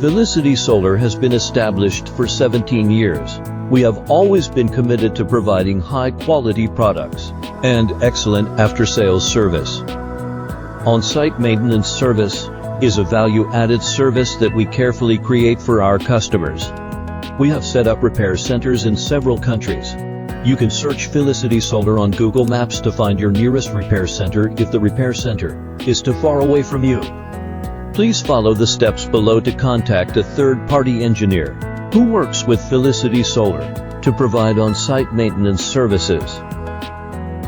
Felicity Solar has been established for 17 years. We have always been committed to providing high-quality products and excellent after-sales service. On-site maintenance service is a value-added service that we carefully create for our customers. We have set up repair centers in several countries. You can search Felicity Solar on Google Maps to find your nearest repair center if the repair center is too far away from you. Please follow the steps below to contact a third-party engineer who works with Felicity Solar to provide on-site maintenance services.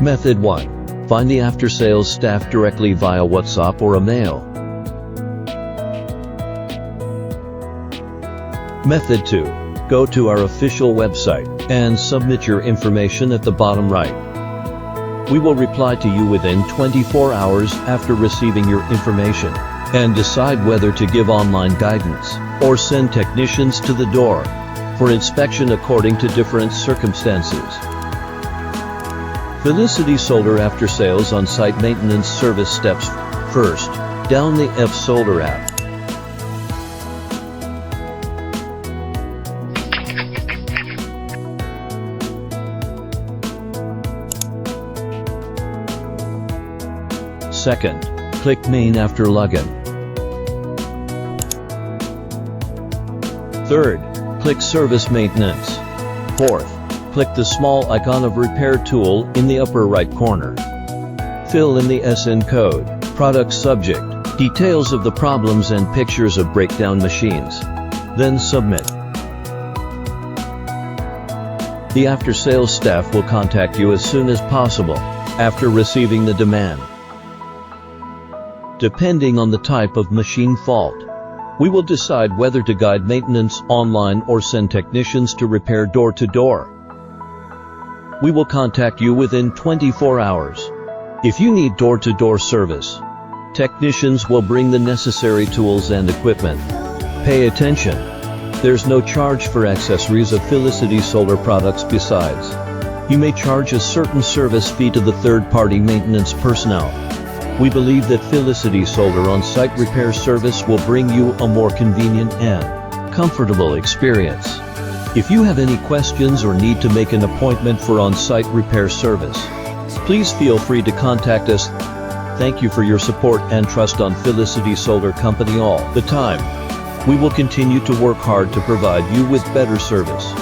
Method 1. Find the after-sales staff directly via WhatsApp or a mail. Method 2. Go to our official website and submit your information at the bottom right. We will reply to you within 24 hours after receiving your information and decide whether to give online guidance or send technicians to the door for inspection according to different circumstances. Felicity Solar After Sales On-Site Maintenance Service Steps. First, down the Solar app. Second, click Main after login. Third, click Service Maintenance. Fourth, click the small icon of Repair Tool in the upper right corner. Fill in the SN code, product subject, details of the problems and pictures of breakdown machines. Then submit. The after-sales staff will contact you as soon as possible after receiving the demand. Depending on the type of machine fault, we will decide whether to guide maintenance online or send technicians to repair door-to-door. We will contact you within 24 hours. If you need door-to-door service, technicians will bring the necessary tools and equipment. Pay attention. There's no charge for accessories of Felicity Solar products. Besides, you may charge a certain service fee to the third-party maintenance personnel. We believe that Felicity Solar on-site repair service will bring you a more convenient and comfortable experience. If you have any questions or need to make an appointment for on-site repair service, please feel free to contact us. Thank you for your support and trust on Felicity Solar Company all the time. We will continue to work hard to provide you with better service.